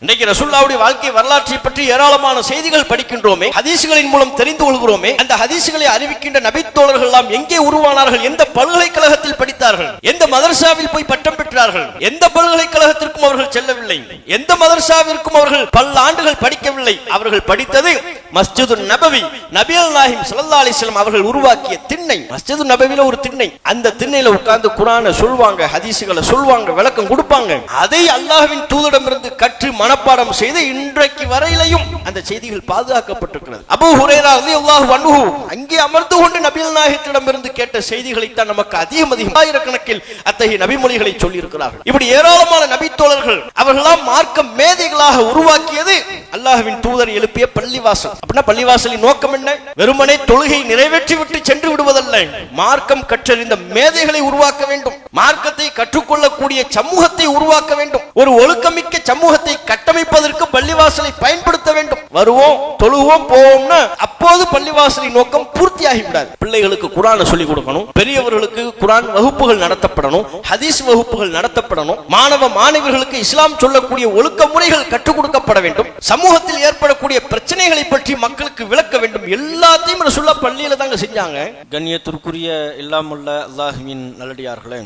இன்றைக்கு ரசூலுல்லாஹ்வுடைய வாழ்க்கை வரலாற்றை பற்றி ஏராளமான செய்திகள் படிக்கின்றோமே, ஹதீஸ்களின் மூலம் தெரிந்து கொள்கிறோமே. அந்த ஹதீஸ்களை அறிவிக்கின்ற நபித்தோழர்கள் எல்லாம் எங்கே உருவானார்கள்? எந்த பல்கலைக்கழகத்தில் படித்தார்கள்? எந்த மதரசாவில் போய் பட்டம் பெற்றார்கள்? எந்த பல்கலைக்கழகத்திற்கும் அவர்கள் செல்லவில்லை, எந்த மதரசாவிற்கும் அவர்கள் பல ஆண்டுகள் படிக்கவில்லை. அவர்கள் படித்தது மஸ்ஜிது நபவி, நபிகள் நாயகம் ஸல்லல்லாஹு அலைஹி வஸல்லம் அவர்கள் உருவாக்கிய திண்ணை. மஸ்ஜிது நபவில ஒரு திண்ணை, அந்த திண்ணையில உட்கார்ந்து குர்ஆனை சொல்வாங்க, ஹதீஸ்களை சொல்வாங்க, விளக்கம் கொடுப்பாங்க. அதை அல்லாஹ்வின் தூதரிடமிருந்து கற்று மனப்பாடம் செய்து இன்றைக்கு வரையிலையும் அந்த செய்திகள் பாதுகாக்கப்பட்டிருக்கிறது. அபூ ஹுரைரா ரலியல்லாஹு அன்ஹு அங்கே அமர்ந்து கொண்டு நபிகள் நாயகத்திடமிருந்து கேட்ட செய்திகளை தான் நமக்கு அதிகம் ஆயிரக்கணக்கில் அத்தகைய நபிமொழிகளை சொல்லி இருக்கிறார்கள். இப்படி ஏராளமான நபித்தோழர்கள் அவர்களாம் மார்க்க மேதைகளாக உருவாக்கியது அல்லாஹ்வின் தூதர் எழுப்பிய பள்ளிவாசல். அப்படின்னா பள்ளிவாசலின் நோக்கம் என்ன? வெறுமனே தொழுகை நிறைவேற்றி விட்டு சென்று விடுவதல்ல. மார்க்கம் கற்றறிந்த மேதைகளை உருவாக்க வேண்டும், மார்க்கத்தை கற்றுக்கொள்ளக்கூடிய சமூகத்தை உருவாக்க வேண்டும். ஒரு ஒழுக்கமிக்க சமூகத்தை கட்டமைப்பதற்கு பள்ளிவாசலை பயன்படுத்த வேண்டும். வருவோம், தொழுவோம், போவோம்னா அப்போது பள்ளிவாசலின் நோக்கம் பூர்த்தியாகி விடாது. பிள்ளைகளுக்கு குர்ஆனை சொல்லிக் கொடுக்கணும், பெரியவர்களுக்கு குர்ஆன் வகுப்புகள் நடத்தப்படணும், ஹதீஸ் வகுப்புகள் நடத்தப்படணும், மாணவ மாணவிகளுக்கு இஸ்லாம் சொல்லக்கூடிய ஒழுக்க முறைகள் கற்றுக் கொடுக்கப்பட வேண்டும், சமூகத்தில் ஏற்படக்கூடிய பிரச்சனைகளை பற்றி மக்களுக்கு விளக்க வேண்டும். எல்லாத்தையும் ரசூலுல்லாஹ் பள்ளியில தாங்க செஞ்சாங்க. கண்ணியத்திற்குரிய எல்லாமுள்ள அல்லாஹ்வின் நல்லடியார்களே,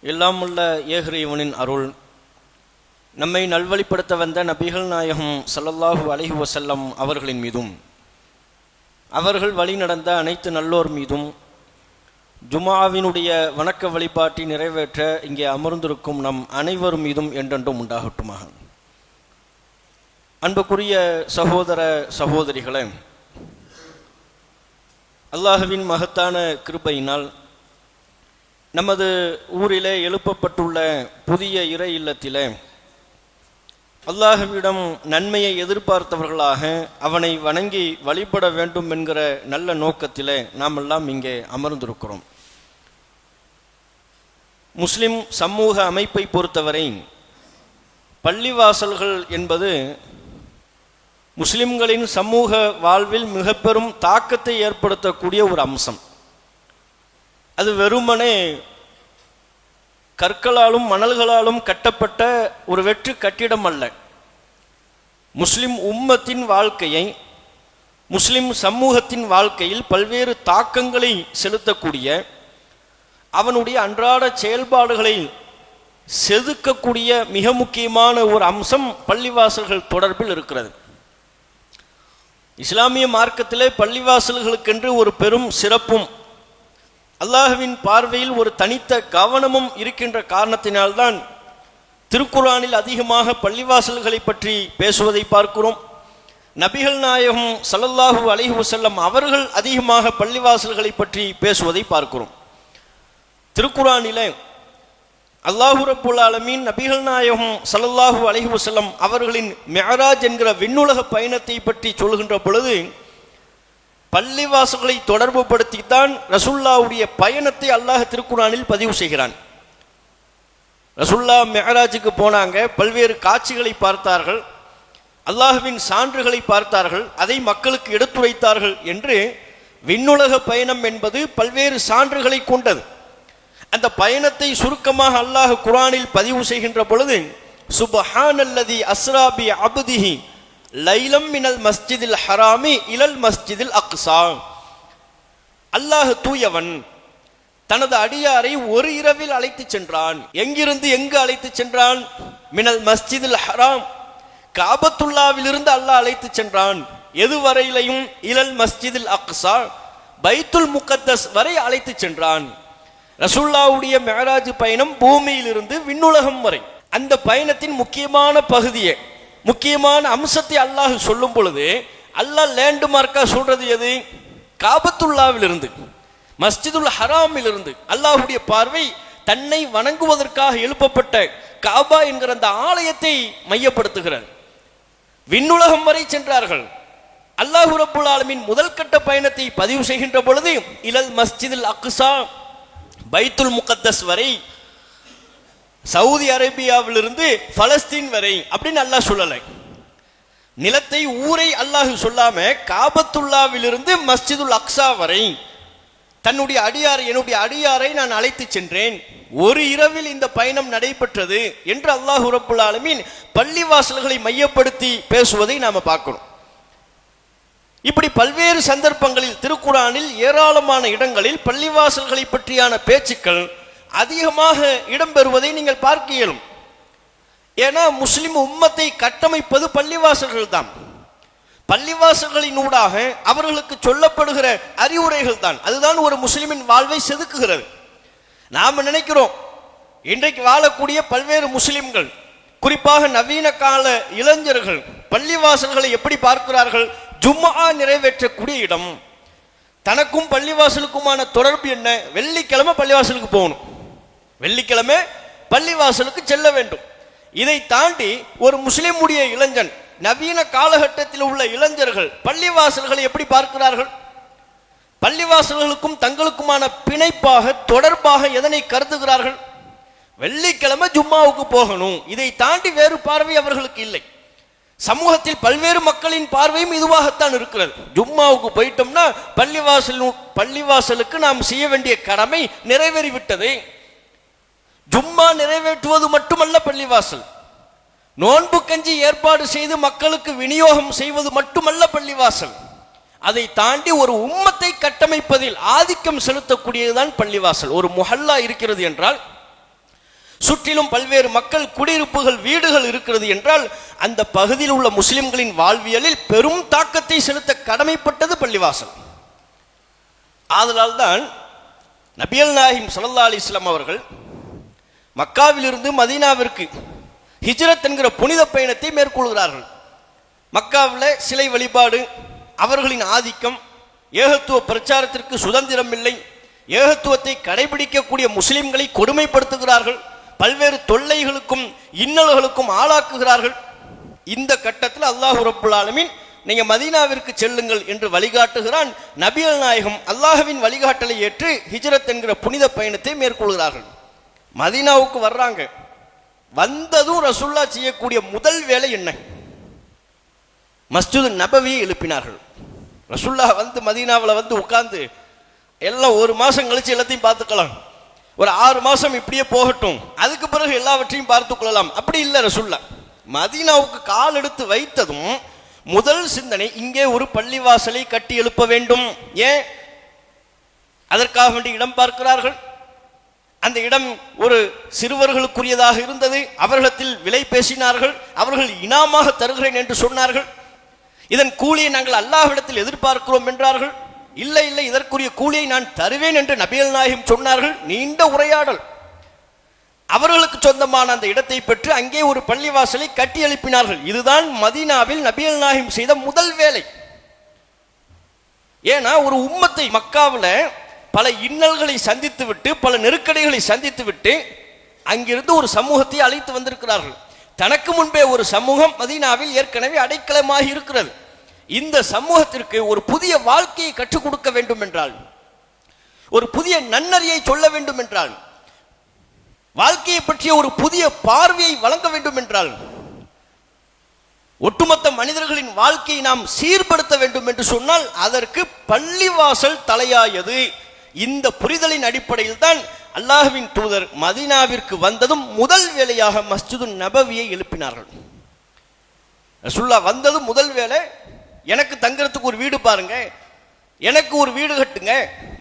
எல்லாமுள்ள ஏகறைவனின் அருள், நம்மை நல்வழிப்படுத்த வந்த நபிகள் நாயகம் ஸல்லல்லாஹு அலைஹி வஸல்லம் அவர்களின் மீதும், அவர்கள் வழி நடந்த அனைத்து நல்லோர் மீதும், ஜுமாவினுடைய வணக்க வழிபாட்டை நிறைவேற்ற இங்கே அமர்ந்திருக்கும் நம் அனைவரும் மீதும் என்றென்றும் உண்டாகட்டுமாக. அன்புக்குரிய சகோதர சகோதரிகளே, அல்லாஹ்வின் மகத்தான கிருபையினால் நமது ஊரிலே எழுப்பப்பட்டுள்ள புதிய இறை இல்லத்திலே அல்லாஹ்விடம் நன்மையை எதிர்பார்த்தவர்களாக அவனை வணங்கி வழிபட வேண்டும் என்கிற நல்ல நோக்கத்திலே நாம் எல்லாம் இங்கே அமர்ந்திருக்கிறோம். முஸ்லிம் சமூக அமைப்பை பொறுத்தவரை பள்ளிவாசல்கள் என்பது முஸ்லிம்களின் சமூக வாழ்வில் மிக பெரும் தாக்கத்தை ஏற்படுத்தக்கூடிய ஒரு அம்சம். அது வெறுமனே கற்களாலும் மணல்களாலும் கட்டப்பட்ட ஒரு வெற்று கட்டிடம் அல்ல. முஸ்லிம் உம்மத்தின் வாழ்க்கையை, முஸ்லிம் சமூகத்தின் வாழ்க்கையில் பல்வேறு தாக்கங்களை செலுத்தக்கூடிய, அவனுடைய அன்றாட செயல்பாடுகளை செதுக்கக்கூடிய மிக முக்கியமான ஒரு அம்சம் பள்ளிவாசல்கள் தொடர்பில் இருக்கிறது. இஸ்லாமிய மார்க்கத்திலே பள்ளிவாசல்களுக்கென்று ஒரு பெரும் சிறப்பும் அல்லாஹ்வின் பார்வையில் ஒரு தனித்த கவனமும் இருக்கின்ற காரணத்தினால்தான் திருக்குர்ஆனில் அதிகமாக பள்ளிவாசல்களை பற்றி பேசுவதை பார்க்கிறோம். நபிகள் நாயகம் ஸல்லல்லாஹு அலைஹி வஸல்லம் அவர்கள் அதிகமாக பள்ளிவாசல்களை பற்றி பேசுவதை பார்க்கிறோம். திருக்குர்ஆனிலே அல்லாஹு ரப்புல் ஆலமீன் நபிகள் நாயகம் ஸல்லல்லாஹு அலைஹி வஸல்லம் அவர்களின் மிஅராஜ் என்கிற விண்ணுலக பயணத்தை பற்றி சொல்கின்ற பொழுது பள்ளிவாசல்களை தொடர்பு படுத்தித்தான் ரசூலுல்லாஹ்வுடைய பயணத்தை அல்லாஹ் திருக்குர்ஆனில் பதிவு செய்கிறான். ரசூலுல்லாஹ் மிஅராஜுக்கு போனாங்க, பல்வேறு காட்சிகளை பார்த்தார்கள், அல்லாஹ்வின் சான்றுகளை பார்த்தார்கள், அதை மக்களுக்கு எடுத்துரைத்தார்கள் என்று விண்ணுலக பயணம் என்பது பல்வேறு சான்றுகளை கொண்டது. அந்த பயணத்தை சுருக்கமாக அல்லாஹ் குர்ஆனில் பதிவு செய்கின்ற பொழுது சுப்ஹானல்லதி அஸ்ரா பி அப்திஹி லைலம் மினல் மஸ்ஜிதில் ஹராமி இலல் மஸ்ஜிதில் அக்ஸா. அல்லாஹ் தூயவன், தனது அடியாரை ஒரு இரவில் அழைத்து சென்றான். எங்கிருந்து எங்கு அழைத்து சென்றான்? மினல் மஸ்ஜிதில் ஹராம், காபத்துல்லாவிலிருந்து அல்லாஹ் அழைத்து சென்றான். எதுவரையிலையும்? இலல் மஸ்ஜிதில் அக்ஸா, பைத்துல் முகத்தஸ் வரை அழைத்து சென்றான். ரசூலுல்லாஹ்வுடைய மிஅராஜ் பயணம் பூமியிலிருந்து விண்ணுலகம் வரை. அந்த பயணத்தின் முக்கியமான பகுதியை, முக்கியமான அம்சத்தை அல்லாஹ் சொல்லும் பொழுது அல்லாஹ் லேண்ட்மார்க்கா சொல்றது எது? காபத்துல்லாவிலிருந்து, மஸ்ஜிதுல் ஹராமிலிருந்து அல்லாஹ்வுடைய பார்வை தன்னை வணங்குவதற்காக எழுப்பப்பட்ட காபா என்கிற அந்த ஆலயத்தை மையப்படுத்துகிறார். விண்ணுலகம் வரை சென்றார்கள். அல்லாஹ் ரப்புல் ஆலமீன் முதல் கட்ட பயணத்தை பதிவு செய்கின்ற பொழுது இலல் மஸ்ஜிதுல் அக்ஸா, பைத்துல் முகத்தஸ் வரை, சவுதி அரேபியாவிலிருந்து பலஸ்தீன் வரை அப்படின்னு அல்லாஹ் சொல்லலை. நிலத்தை, ஊரை அல்லாஹ் சொல்லாம காபத்துல்லாவிலிருந்து மஸ்ஜிதுல் அக்ஸா வரை, தன்னுடைய அடியாரை, என்னுடைய அடியாரை நான் அழைத்து சென்றேன், ஒரு இரவில் இந்த பயணம் நடைபெற்றது என்று அல்லாஹ் ரப்புல் ஆலமீன் பள்ளிவாசல்களை மையப்படுத்தி பேசுவதை நாம பார்க்கணும். இப்படி பல்வேறு சந்தர்ப்பங்களில் திருக்குர்ஆனில் ஏராளமான இடங்களில் பள்ளிவாசல்களை பற்றியான பேச்சுக்கள் அதிகமாக இடம்பெறுவதை நீங்கள் பார்க்க இயலும். ஏன்னா முஸ்லிம் உம்மத்தை கட்டமைப்பது பள்ளிவாசல்கள் தான். பள்ளிவாசல்களின் ஊடாக அவர்களுக்கு சொல்லப்படுகிற அறிவுரைகள் தான், அதுதான் ஒரு முஸ்லிமின் வாழ்வை செதுக்குகிறது. நாம நினைக்கிறோம் இன்றைக்கு வாழக்கூடிய பல்வேறு முஸ்லிம்கள், குறிப்பாக நவீன கால இளைஞர்கள் பள்ளிவாசல்களை எப்படி பார்க்கிறார்கள்? ஜும்ஆ நிறைவேற்றக்கூடிய இடம். தனக்கும் பள்ளிவாசலுக்குமான தொடர்பு என்ன? வெள்ளிக்கிழமை பள்ளிவாசலுக்கு போகணும், வெள்ளிக்கிழமை பள்ளிவாசலுக்கு செல்ல வேண்டும். இதை தாண்டி ஒரு முஸ்லிமுடைய இளைஞன், நவீன காலகட்டத்தில் உள்ள இளைஞர்கள் பள்ளிவாசல்களை எப்படி பார்க்கிறார்கள்? பள்ளிவாசல்களுக்கும் தங்களுக்குமான பிணைப்பாக, தொடர்பாக எதனை கருதுகிறார்கள்? வெள்ளிக்கிழமை ஜும்மாவுக்கு போகணும். இதை தாண்டி வேறு பார்வை அவர்களுக்கு இல்லை. சமூகத்தில் பல்வேறு மக்களின் பார்வையும் இதுவாகத்தான் இருக்கிறது. ஜும்மாவுக்கு போயிட்டோம்னா பள்ளிவாசலுக்கு நாம் செய்ய வேண்டிய கடமை நிறைவேறிவிட்டது. ஜும்மா நிறைவேற்றுவது மட்டுமல்ல பள்ளிவாசல், நோன்பு கஞ்சி ஏற்பாடு செய்து மக்களுக்கு விநியோகம் செய்வது மட்டுமல்ல பள்ளிவாசல். அதை தாண்டி ஒரு உம்மத்தை கட்டமைப்பதில் ஆதிக்கம் செலுத்தக்கூடியதுதான் பள்ளிவாசல். ஒரு முஹல்லா இருக்கிறது என்றால், சுற்றிலும் பல்வேறு மக்கள் குடியிருப்புகள், வீடுகள் இருக்கிறது என்றால், அந்த பகுதியில் உள்ள முஸ்லிம்களின் வாழ்வியலில் பெரும் தாக்கத்தை செலுத்த கடமைப்பட்டது பள்ளிவாசல். ஆதலால் தான் நபிகள் நாயகம் ஸல்லல்லாஹு அலைஹி வஸல்லம் அவர்கள் மக்காவிலிருந்து மதீனாவிற்கு ஹிஜ்ரத் என்கிற புனித பயணத்தை மேற்கொள்கிறார்கள். மக்காவில் சிலை வழிபாடு, அவர்களின் ஆதிக்கம், ஏகத்துவ பிரச்சாரத்திற்கு சுதந்திரம் இல்லை, ஏகத்துவத்தை கடைபிடிக்கக்கூடிய முஸ்லிம்களை கொடுமைப்படுத்துகிறார்கள், பல்வேறு தொல்லைகளுக்கும் இன்னல்களுக்கும் ஆளாக்குகிறார்கள். இந்த கட்டத்தில் அல்லாஹ் ரப்புல் ஆலமீன் நீங்க மதீனாவிற்கு செல்லுங்கள் என்று வழிகாட்டுகிறான். நபிகள் நாயகம் அல்லாஹ்வின் வழிகாட்டலை ஏற்று ஹிஜ்ரத் என்கிற புனித பயணத்தை மேற்கொள்கிறார்கள். மதீனாவுக்கு வர்றாங்க. வந்ததும் ரசூல்லா செய்யக்கூடிய முதல் வேலை என்ன? மஸ்ஜிது நபவியை எழுப்பினார்கள். ரசூல்லா வந்து மதீனாவில் வந்து உட்கார்ந்து எல்லாம் ஒரு மாசம் கழிச்சு எல்லாத்தையும் பார்த்துக்கலாம், ஒரு 6 மாசம் இப்படியே போகட்டும், அதுக்கு பிறகு எல்லாவற்றையும் பார்த்து கொள்ளலாம், அப்படி இல்லை. ரசூல்லா மதீனாவுக்கு கால் எடுத்து வைத்ததும் முதல் சிந்தனை, இங்கே ஒரு பள்ளிவாசலை கட்டி எழுப்ப வேண்டும். ஏன்? அதற்காக வேண்டி இடம் பார்க்கிறார்கள். அந்த இடம் ஒரு சிறுவர்களுக்குரியதாக இருந்தது. அவர்களிடத்தில் விலை பேசினார்கள். அவர்கள் இனாமாக தருகிறேன் என்று சொன்னார்கள். இதன் கூலியை நாங்கள் அல்லாஹ்விடத்தில் எதிர்பார்க்கிறோம் என்றார்கள். இல்லை இல்லை, இதற்குரிய கூலியை நான் தருவேன் என்று நபிகள் நாயகம் சொன்னார்கள். நீண்ட உரையாடல். அவர்களுக்கு சொந்தமான அந்த இடத்தை பெற்று அங்கே ஒரு பள்ளிவாசலை கட்டி எழுப்பினார்கள். இதுதான் மதீனாவில் நபிகள் நாயகம் செய்த முதல் வேலை. ஏன்னா ஒரு உம்மத்தை மக்காவில் பல இன்னல்களை சந்தித்து விட்டு, பல நெருக்கடிகளை சந்தித்து விட்டு அங்கிருந்து ஒரு சமூகத்தை அழைத்து வந்திருக்கிறார்கள். தனக்கு முன்பே ஒரு சமூகம் மதீனாவில் ஏற்கனவே அடைக்கலமாகி இருக்கிறது. இந்த சமூகத்திற்கு ஒரு புதிய வாழ்க்கையை கற்றுக் கொடுக்க வேண்டும் என்றால், ஒரு புதிய நன்னறியை சொல்ல வேண்டும் என்றால், வாழ்க்கையை பற்றிய ஒரு புதிய பார்வையை வழங்க வேண்டும் என்றால், ஒட்டுமொத்த மனிதர்களின் வாழ்க்கையை நாம் சீர்படுத்த வேண்டும் என்று சொன்னால் அதற்கு பள்ளிவாசல் தலையாயது. இந்த புரிதலின் அடிப்படையில் தான் அல்லாஹ்வின் தூதர் மதீனாவிற்கு வந்ததும் முதல் வேலையாக மஸ்ஜிது நபவியை எழுப்பினார்கள். ரசூலுல்லாஹ் வந்ததும் முதல் வேலை, எனக்கு தங்கறதுக்கு ஒரு வீடு பாருங்க, எனக்கு ஒரு வீடு கட்டுங்க,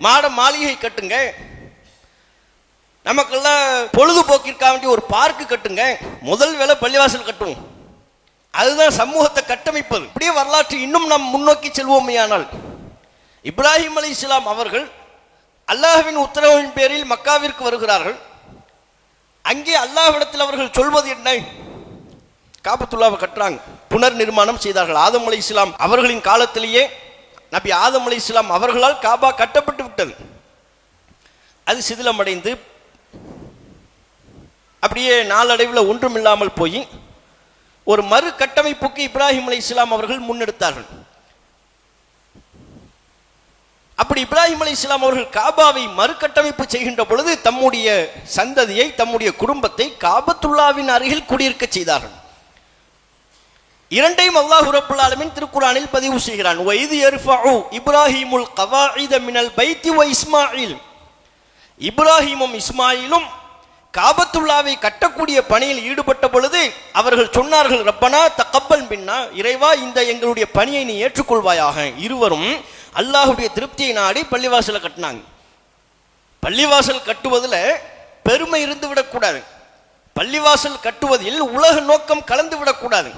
மாட மாளிகை கட்டுங்க, நமக்கெல்லாம் பொழுதுபோக்கிற்காக வேண்டிய ஒரு பார்க்கு கட்டுங்க. முதல் வேலை பள்ளிவாசல் கட்டுவோம். அதுதான் சமூகத்தை கட்டமைப்பது. இப்படியே வரலாற்று இன்னும் நாம் முன்னோக்கி செல்வோமையானால், இப்ராஹிம் அலைஹிஸ்ஸலாம் அவர்கள் அல்லாஹ்வின் உத்தரவின் பேரில் மக்காவிற்கு வருகிறார்கள். அங்கே அல்லாஹ்விடத்தில் அவர்கள் சொல்வது என்ன? காபத்துல்லாவை கட்டுறாங்க, புனர் நிர்மாணம் செய்தார்கள். ஆதம் அலைஹிஸ்ஸலாம் அவர்களின் காலத்திலேயே நபி ஆதம் அலைஹிஸ்ஸலாம் அவர்களால் காபா கட்டப்பட்டு விட்டது. அது சிதிலமடைந்து அப்படியே நாளடைவில் ஒன்றுமில்லாமல் போய் ஒரு மறு கட்டமைப்புக்கு இப்ராஹிம் அலைஹிஸ்ஸலாம் அவர்கள் முன்னெடுத்தார்கள். அப்படி இப்ராஹிம் அலைஹிஸ்ஸலாம் அவர்கள் காபாவை மறுகட்டமைப்பு செய்கின்ற பொழுது தம்முடைய சந்ததியை, தம்முடைய குடும்பத்தை காபத்துல்லாவின் அருகில் குடியிருக்க செய்தார்கள். இரண்டையும் அல்லாஹ் ரப்பல் ஆலமீன் திருக்குர்ஆனில் பதிவு செய்கிறான். வைது யர்ஃபஉ இப்ராஹீமுல் கவாயித மினல் பைத்தி வ இஸ்மாயில். இப்ராஹீமும் இஸ்மாயிலும் காபத்துல்லாவை கட்டக்கூடிய பணியில் ஈடுபட்ட பொழுது அவர்கள் சொன்னார்கள், ரப்பனா தகப்பல் மின்னா, இறைவா இந்த எங்களுடைய பணியை நீ ஏற்றுக்கொள்வாயாக. இருவரும் அல்லாஹ்வுடைய திருப்தியை நாடி பள்ளிவாசலை கட்டினாங்க. பள்ளிவாசல் கட்டுவதில் பெருமை இருந்து விடக்கூடாது. பள்ளிவாசல் கட்டுவதில் உலக நோக்கம் கலந்து விடக்கூடாது.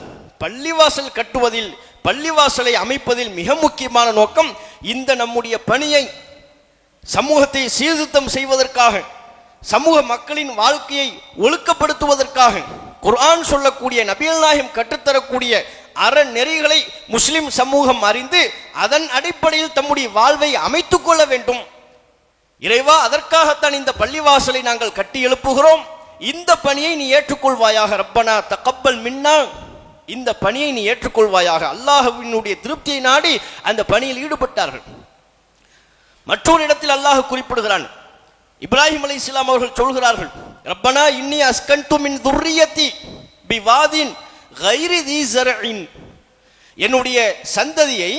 பள்ளிவாசல் கட்டுவதில், பள்ளிவாசலை அமைப்பதில் மிக முக்கியமான நோக்கம் இந்த நம்முடைய பணியை சமூகத்தை சீர்திருத்தம் செய்வதற்காக, சமூக மக்களின் வாழ்க்கையை ஒழுக்கப்படுத்துவதற்காக, குர்ஆன் சொல்லக்கூடிய, நபிகள் நாயகம் கற்றுத்தரக்கூடிய அறநெறிகளை முஸ்லிம் சமூகம் அறிந்து அதன் அடிப்படையில் தம்முடைய வாழ்வை அமைத்துக் கொள்ள வேண்டும். இறைவா, அதற்காகத்தான் இந்த பள்ளிவாசலை நாங்கள் கட்டி எழுப்புகிறோம். இந்த பணியை நீ ஏற்றுக்கொள்வாயாக. ரப்பனா தகப்பல் மின்னா, இந்த பணியை நீ ஏற்றுக்கொள்வாயாக. அல்லாஹ்வினுடைய திருப்தியை நாடி அந்த பணியில் ஈடுபட்டார்கள். மற்றொரு இடத்தில் அல்லாஹ் குறிப்பிடுகிறான். இப்ராஹிம் அலைஹிஸ்ஸலாம் அவர்கள் சொல்கிறார்கள், ரப்பனா இன்னி அஸ்கன்து மின் துர்ரியத்தி பிவாதின் கைரி தி ஸர்இன். என்னுடைய சந்ததியை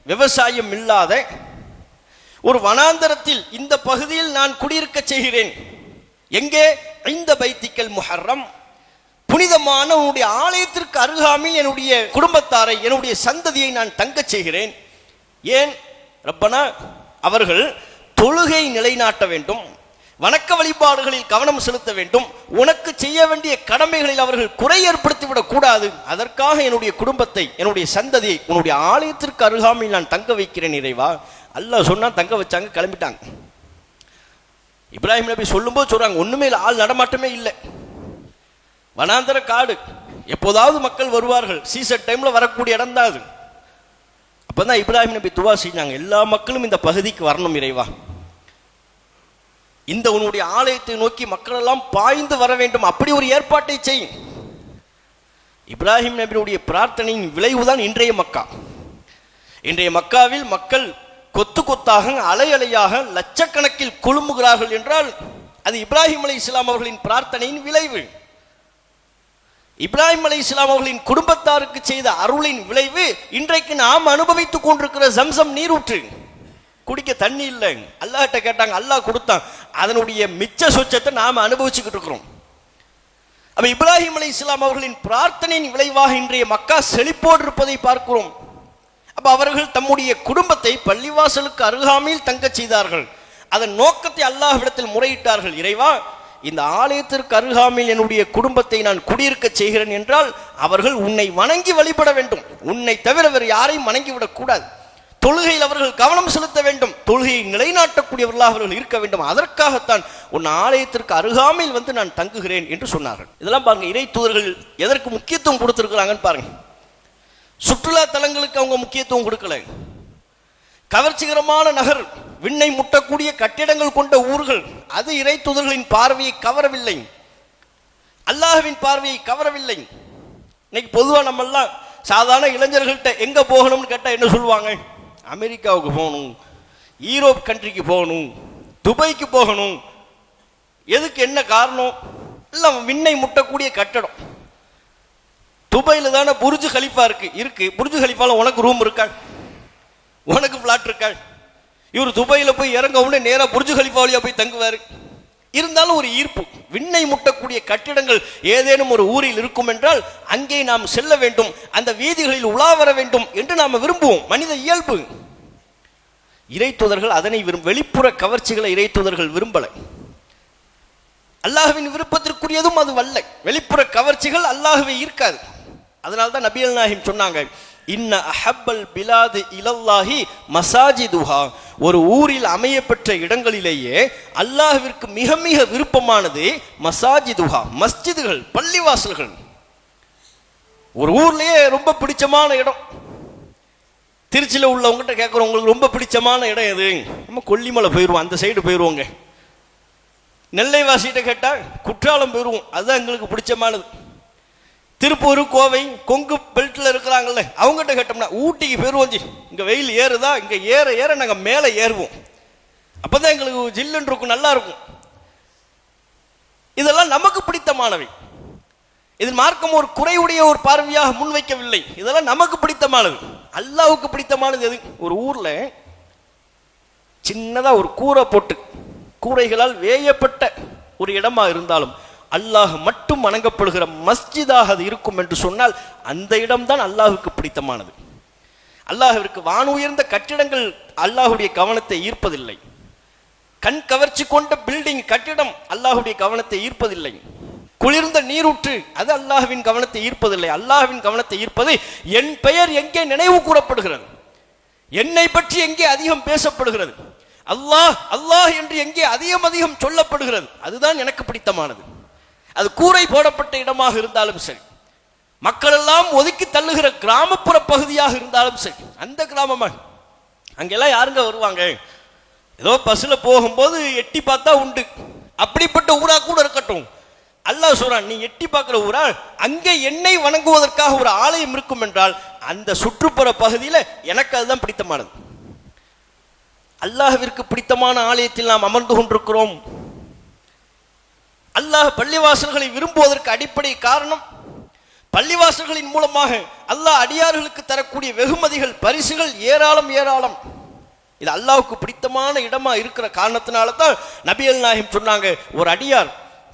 விவசாயம் இல்லாத ஒரு வனாந்தரத்தில், இந்த பகுதியில் நான் குடியிருக்க செய்கிறேன். எங்கே? இந்த பைத்திக்கல் முஹர்ரம், புனிதமான உன்னுடைய ஆலயத்திற்கு அருகாமையில் என்னுடைய குடும்பத்தாரை, என்னுடைய சந்ததியை நான் தங்கச் செய்கிறேன். ஏன்? ரப்பனா, அவர்கள் தொழுகை நிலைநாட்ட வேண்டும், வணக்க வழிபாடுகளில் கவனம் செலுத்த வேண்டும், உனக்கு செய்ய வேண்டிய கடமைகளில் அவர்கள் குறை ஏற்படுத்திவிடக் கூடாது. அதற்காக என்னுடைய குடும்பத்தை, என்னுடைய சந்ததியை உன்னுடைய ஆலயத்திற்கு அருகாமையில் நான் தங்க வைக்கிறேன் இறைவா. அல்லாஹ் சொன்னா தங்க வச்சாங்க, கிளம்பிட்டாங்க. இப்ராஹிம் நபி சொல்லும்போது சொல்றாங்க, ஒண்ணுமே இல்லை, ஆள் நடமாட்டமே இல்லை, வனாந்தர காடு, எப்போதாவது மக்கள் வருவார்கள், சீசன் டைம்ல வரக்கூடிய இடம் தான் அது. அப்பதான் இப்ராஹிம் நபி துவா செஞ்சாங்க, எல்லா மக்களும் இந்த பகுதிக்கு வரணும் இறைவா, இந்த உன்னுடைய ஆலயத்தை நோக்கி மக்கள் எல்லாம் பாய்ந்து வர வேண்டும், அப்படி ஒரு ஏற்பாட்டை செய். இப்ராஹிம் நபியுடைய பிரார்த்தனையின் விளைவுதான் இன்றைய மக்கா. இன்றைய மக்காவில் மக்கள் கொத்து கொத்தாக, அலை அலையாக, லட்சக்கணக்கில் குழுமுகிறார்கள் என்றால் அது இப்ராஹிம் அலைஹிஸ்ஸலாம் அவர்களின் பிரார்த்தனையின் விளைவு. இப்ராஹிம் அலைஹிஸ்ஸலாம் அவர்களின் குடும்பத்தாருக்கு செய்த அருளின் விளைவு இன்றைக்கு நாம் அனுபவித்துக் கொண்டிருக்கிற ஜம்சம் நீரூற்று. குடிக்க தண்ணி இல்லை, அல்லாஹ்ட்ட கேட்டாங்க, அல்லாஹ் கொடுத்தான், அதனுடைய மிச்ச சொச்சத்தை நாம் அனுபவிச்சுக்கிட்டு இருக்கிறோம். அப்ப இப்ராஹிம் அலைஹிஸ்ஸலாம் அவர்களின் பிரார்த்தனையின் விளைவாக இன்றைய மக்கா செழிப்போடு இருப்பதை பார்க்கிறோம். அப்ப அவர்கள் தம்முடைய குடும்பத்தை பள்ளிவாசலுக்கு அருகாமையில் தங்க செய்தார்கள். அதன் நோக்கத்தை அல்லாஹ்விடத்தில் முறையிட்டார்கள், இறைவா, இந்த ஆலயத்திற்கு அருகாமையில் என்னுடைய குடும்பத்தை நான் குடியிருக்க செய்கிறேன் என்றால் அவர்கள் உன்னை வணங்கி வழிபட வேண்டும், உன்னை தவிர வேறு யாரையும் வணங்கிவிடக் கூடாது, தொழுகையில் அவர்கள் கவனம் செலுத்த வேண்டும், தொழுகையை நிலைநாட்டக்கூடியவர்களாக அவர்கள் இருக்க வேண்டும், அதற்காகத்தான் உன் ஆலயத்திற்கு அருகாமையில் வந்து நான் தங்குகிறேன் என்று சொன்னார்கள். இதெல்லாம் பாருங்க, இறை தூதர்கள் எதற்கு முக்கியத்துவம் கொடுத்திருக்கிறாங்கன்னு பாருங்க. சுற்றுலா தலங்களுக்கு அவங்க முக்கியத்துவம் கொடுக்கல, கவர்ச்சிகரமான நகர், விண்ணை முட்டக்கூடிய கட்டிடங்கள் கொண்ட ஊர்கள், அது இறை தூதர்களின் பார்வையை கவரவில்லை, அல்லாஹ்வின் பார்வையை கவரவில்லை. இன்னைக்கு பொதுவாக நம்ம எல்லாம் சாதாரண இளைஞர்கள்ட்ட எங்க போகணும்னு கேட்டா என்ன சொல்லுவாங்க? அமெரிக்காவுக்கு போகணும், யூரோப் கண்ட்ரிக்கு போகணும், துபாய்க்கு போகணும். எதுக்கு? என்ன காரணம்? இல்லை, விண்ணை முட்டக்கூடிய கட்டடம். துபாயில் தானே புர்ஜ் கலிஃபா இருக்கு. புர்ஜ் கலிஃபால உனக்கு ரூம் இருக்கா? உனக்கு பிளாட் இருக்கா? இவர் துபாயில போய் இறங்க உடனே நேரா புர்ஜ் கலிஃபா வழியா போய் தங்குவாரு. இருந்தாலும் ஒரு ஈர்ப்பு, விண்ணை முட்டக்கூடிய கட்டிடங்கள் ஏதேனும் ஒரு ஊரில் இருக்கும் என்றால் அங்கே நாம் செல்ல வேண்டும், அந்த வீதிகளில் உலா வர வேண்டும் என்று நாம் விரும்புவோம், மனித இயல்பு. இறை தூதர்கள் அதனை வெளிப்புற கவர்ச்சிகளை இறை தூதர்கள் விரும்பல. அல்லாஹ்வின் விருப்பத்திற்குரியதும் அது வல்ல. வெளிப்புற கவர்ச்சிகள் அல்லாஹ்வை ஈர்க்காது. அதனால்தான் நபிகள் நாயகம் சொன்னாங்க, இன்ன அஹப்பல் பிலாது இலல்லாஹி மசாஜிதுஹா, ஒரு ஊரில் அமையப்பெற்ற இடங்களிலேயே அல்லாஹ்விற்கு மிக மிக விருப்பமானது மசாஜிதுஹா, மஸ்ஜிதுகள், பள்ளிவாசல்கள். ஒரு ஊர்லயே ரொம்ப பிடிச்சமான இடம், திருச்சியில் உள்ளவங்ககிட்ட கேட்குறோம், உங்களுக்கு ரொம்ப பிடிச்சமான இடம் எது? நம்ம கொல்லிமலை போயிடுவோம், அந்த சைடு போயிடுவோங்க. நெல்லை வாசிகிட்ட கேட்டால் குற்றாலம் போயிடுவோம், அதுதான் எங்களுக்கு பிடிச்சமானது. திருப்பூர், கோவை, கொங்கு பெல்ட்டில் இருக்கிறாங்கல்ல, அவங்ககிட்ட கேட்டோம்னா ஊட்டிக்கு போயிடுவோம், இங்கே வெயில் ஏறுதா, இங்கே ஏற ஏற நாங்கள் மேலே ஏறுவோம், அப்போதான் எங்களுக்கு ஜில்லுன்னு இருக்கும், நல்லா இருக்கும். இதெல்லாம் நமக்கு பிடித்தமானவை. இதில் மார்க்கம் ஒரு குறையுடைய ஒரு பார்வையாக முன்வைக்கவில்லை. இதெல்லாம் நமக்கு பிடித்தமானது. அல்லாஹ்வுக்கு பிடித்தமானது எது? ஒரு ஊர்ல சின்னதா ஒரு கூரை போட்டு கூரைகளால் வேயப்பட்ட ஒரு இடமா இருந்தாலும் அல்லாஹ் மட்டும் வணங்கப்படுகிற மஸ்ஜிதாக அது இருக்கும் என்று சொன்னால் அந்த இடம்தான் அல்லாஹ்வுக்கு பிடித்தமானது. அல்லாஹ்விற்கு வானுயர்ந்த கட்டிடங்கள் அல்லாஹ்வுடைய கவனத்தை ஈர்ப்பதில்லை. கண் கவர்ச்சி கொண்ட பில்டிங் கட்டிடம் அல்லாஹ்வுடைய கவனத்தை ஈர்ப்பதில்லை. குளிர்ந்த நீரூற்று அது அல்லாஹ்வின் கவனத்தை ஈர்ப்பதில்லை. அல்லாஹ்வின் கவனத்தை ஈர்ப்பது என் பெயர் எங்கே நினைவு கூறப்படுகிறது, என்னை பற்றி எங்கே அதிகம் பேசப்படுகிறது, அல்லாஹ் அல்லாஹ் என்று எங்கே அதிகம் சொல்லப்படுகிறது, அதுதான் எனக்கு பிடித்தமானது. அது கூரை போடப்பட்ட இடமாக இருந்தாலும் சரி, மக்கள் எல்லாம் ஒதுக்கி தள்ளுகிற கிராமப்புற பகுதியாக இருந்தாலும் சரி, அந்த கிராமமா அங்கெல்லாம் யாருங்க வருவாங்க? ஏதோ பஸ்ல போகும்போது எட்டி பார்த்தா உண்டு, அப்படிப்பட்ட ஊரா கூட இருக்கட்டும். அல்லாஹ் சொல்றான், நீ எட்டி பார்க்கிற ஊரா, அங்கே என்னை வணங்குவதற்காக ஒரு ஆலயம் இருக்கும் என்றால் அந்த சுற்றுப்புற பகுதியில் எனக்கு அதுதான் பிடித்தமானது. அல்லாஹ்விற்கு பிடித்தமான ஆலயத்தில் நாம் அமர்ந்து கொண்டிருக்கிறோம். அல்லாஹ் பள்ளிவாசல்களை விரும்புவதற்கு அடிப்படை காரணம், பள்ளிவாசல்களின் மூலமாக அல்லாஹ் அடியார்களுக்கு தரக்கூடிய வெகுமதிகள் பரிசுகள் ஏராளம் ஏராளம். இது அல்லாஹ்வுக்கு பிடித்தமான இடமா இருக்கிற காரணத்தினால தான் நபிகள் நாயகம் சொன்னாங்க, ஒரு அடியார்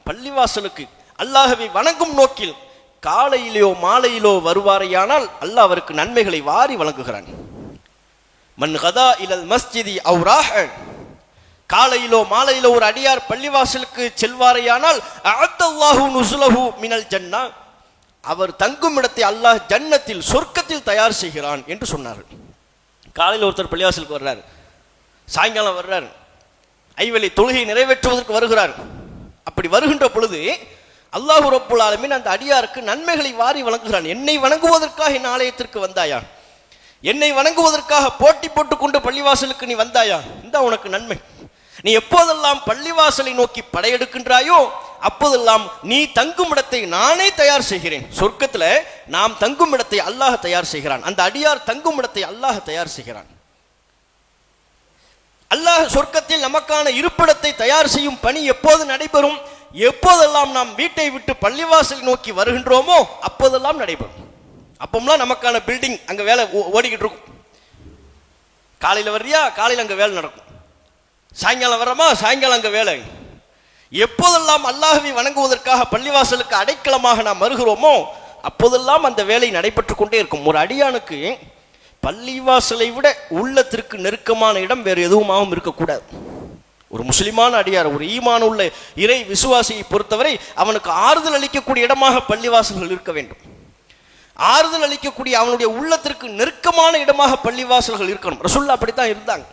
பள்ளிவாசலுக்கு அல்லாஹ்வை வணங்கும் நோக்கில் காலையிலோ மாலையிலோ வருவாரையானால் அல்லாஹ் அவருக்கு நன்மைகளை வாரி வழங்குகிறான். மன் கதா இலல் மஸ்ஜிதி அவ் ராஹ, காலையிலோ மாலையிலோ ஒரு அடியார் பள்ளிவாசலுக்கு செல்வாரையானால் அஅத்தல்லாஹு நுஸுலஹு மினல் ஜன்னா, அவர் தங்கும் இடத்தை அல்லாஹ் ஜன்னத்தில் சொர்க்கத்தில் தயார் செய்கிறான் என்று சொன்னார்கள். காலையில் ஒருத்தர் பள்ளிவாசலுக்கு வர்றார், சாயங்காலம் வர்றார், ஐவேளை தொழுகை நிறைவேற்றுவதற்கு வருகிறார். அப்படி வருகின்ற பொழுது அல்லாஹ் ரப்புல் ஆலமீன் அந்த அடியாருக்கு நன்மைகளை வாரி வழங்குகிறான். என்னை வணங்குவதற்காக என் ஆலயத்திற்கு வந்தாயா, என்னை வணங்குவதற்காக போட்டி போட்டுக் கொண்டு பள்ளிவாசலுக்கு நீ வந்தாயா, இந்த உனக்கு நன்மை. நீ எப்போதெல்லாம் பள்ளிவாசலை நோக்கி படையெடுக்கின்றாயோ அப்போதெல்லாம் நீ தங்கும் இடத்தை நானே தயார் செய்கிறேன். சொர்க்கத்தில் நாம் தங்கும் இடத்தை அல்லாஹ் தயார் செய்கிறான். அந்த அடியார் தங்கும் இடத்தை அல்லாஹ் தயார் செய்கிறான். அல்லாஹ் சொர்க்கத்தில் நமக்கான இருப்பிடத்தை தயார் செய்யும் பணி எப்போது நடைபெறும்? எப்போதெல்லாம் நாம் வீட்டை விட்டு பள்ளிவாசலை நோக்கி வருகின்றோமோ அப்போதெல்லாம் நடைபெறும். அப்போம்லாம் நமக்கான பில்டிங் அங்க வேலை ஓடிக்கிட்டு இருக்கும். காலையில் வர்றியா, காலையில் அங்க வேலை நடக்கும். சாயங்காலம் வர்றோமா, சாயங்காலம் அங்க வேலை. எப்போதெல்லாம் அல்லாஹ்வை வணங்குவதற்காக பள்ளிவாசலுக்கு அடைக்கலமாக நாம் வருகிறோமோ அப்போதெல்லாம் அந்த வேலை நடைபெற்று கொண்டே இருக்கும். ஒரு அடியானுக்கு பள்ளிவாசலை விட உள்ளத்திற்கு நெருக்கமான இடம் வேறு எதுவுமாகவும் இருக்கக்கூடாது. ஒரு முஸ்லிமான அடியார், ஒரு ஈமான் உள்ள இறை விசுவாசியை பொறுத்தவரை அவனுக்கு ஆறுதல் அளிக்கக்கூடிய இடமாக பள்ளிவாசல்கள் இருக்க வேண்டும். ஆறுதல் அளிக்கக்கூடிய அவனுடைய உள்ளத்திற்கு நெருக்கமான இடமாக பள்ளிவாசல்கள் இருக்கணும். ரசூல்லா அப்படித்தான் இருந்தாங்க.